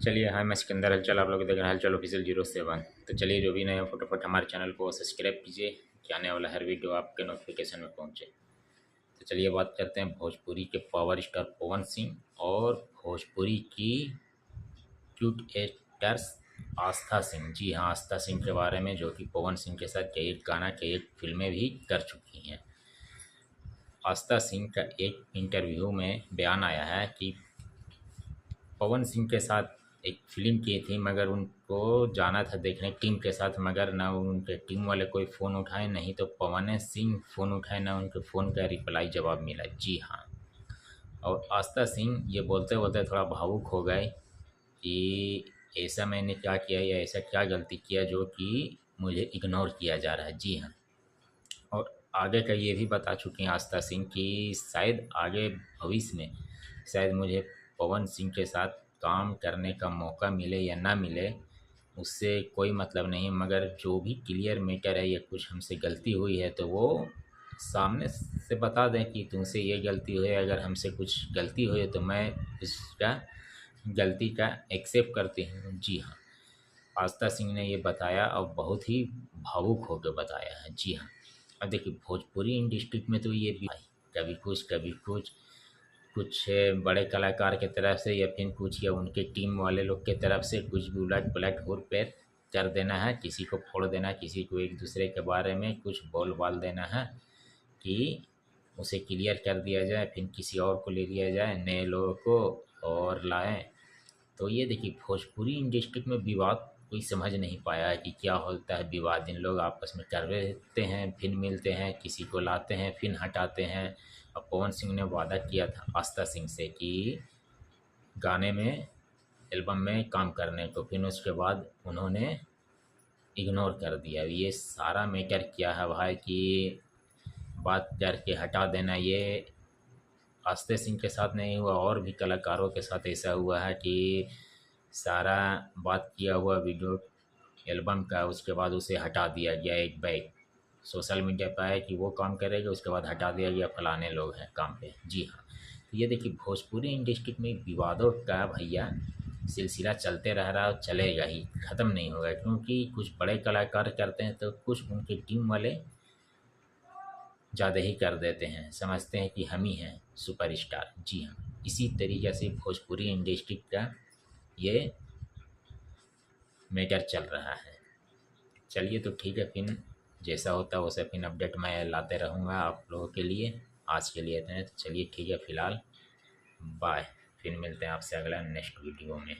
चलिए, हाय मैं सिकंदर हलचल, आप लोग देख रहे हैं हलचल ऑफिशियल 07। तो चलिए, जो भी नए फटाफट हमारे चैनल को सब्सक्राइब कीजिए कि आने वाला हर वीडियो आपके नोटिफिकेशन में पहुंचे। तो चलिए बात करते हैं भोजपुरी के पावर स्टार पवन सिंह और भोजपुरी की क्यूट एक्टर्स आस्था सिंह। जी हाँ, आस्था सिंह के बारे में, जो कि पवन सिंह के साथ कई गाना कई फिल्में भी कर चुकी हैं। आस्था सिंह का एक इंटरव्यू में बयान आया है कि पवन सिंह के साथ एक फ़िल्म की थी, मगर उनको जाना था देखने टीम के साथ, मगर ना उनके टीम वाले कोई फ़ोन उठाए, नहीं तो पवन सिंह फ़ोन उठाए, ना उनके फ़ोन का रिप्लाई जवाब मिला। जी हाँ, और आस्था सिंह ये बोलते बोलते थोड़ा भावुक हो गए कि ऐसा मैंने क्या किया या ऐसा क्या गलती किया जो कि मुझे इग्नोर किया जा रहा है। जी हाँ, और आगे का ये भी बता चुकी हैं आस्था सिंह कि शायद आगे भविष्य में शायद मुझे पवन सिंह के साथ काम करने का मौका मिले या ना मिले, उससे कोई मतलब नहीं, मगर जो भी क्लियर मैटर है, ये कुछ हमसे गलती हुई है तो वो सामने से बता दें कि तुमसे ये गलती हुई है। अगर हमसे कुछ गलती हुई है तो मैं इसका गलती का एक्सेप्ट करती हूँ। जी हाँ, आस्था सिंह ने ये बताया और बहुत ही भावुक होकर बताया है। जी हाँ, अब देखिए भोजपुरी इंडस्ट्री में तो ये भी कभी कुछ कभी कुछ, कुछ बड़े कलाकार के तरफ से या फिर कुछ या उनके टीम वाले लोग के तरफ से कुछ भी उलट पलट होर पैर कर देना है, किसी को फोड़ देना, किसी को एक दूसरे के बारे में कुछ बोल बाल देना है कि उसे क्लियर कर दिया जाए, फिर किसी और को ले लिया जाए, नए लोगों को और लाएं। तो ये देखिए भोजपुरी इंडस्ट्री में विवाद कोई समझ नहीं पाया है कि क्या होता है। विवाद इन लोग आपस में कर रहते हैं, फिर मिलते हैं, किसी को लाते हैं, फिर हटाते हैं। और पवन सिंह ने वादा किया था आस्था सिंह से कि गाने में, एल्बम में काम करने को, फिर उसके बाद उन्होंने इग्नोर कर दिया। ये सारा मैटर क्या है भाई कि बात करके हटा देना, ये आस्ते सिंह के साथ नहीं हुआ, और भी कलाकारों के साथ ऐसा हुआ है कि सारा बात किया हुआ वीडियो एल्बम का उसके बाद उसे हटा दिया गया एक बैग सोशल मीडिया पर है कि वो काम करेगा, उसके बाद हटा दिया गया फलाने लोग हैं काम पे। जी हाँ, तो ये देखिए भोजपुरी इंडस्ट्री में विवादों का भैया सिलसिला चलते रह रहा है, चलेगा ही, ख़त्म नहीं होगा, क्योंकि कुछ बड़े कलाकार करते हैं तो कुछ उनके टीम वाले ज़्यादा ही कर देते हैं, समझते हैं कि हम ही हैं सुपरस्टार। जी हाँ, इसी तरीके से भोजपुरी इंडस्ट्री का ये मैटर चल रहा है। चलिए तो ठीक है, फिर जैसा होता है वैसे फिर अपडेट मैं लाते रहूँगा आप लोगों के लिए। आज के लिए इतना है, तो चलिए ठीक है, फ़िलहाल बाय। फिर मिलते हैं आपसे अगला नेक्स्ट वीडियो में।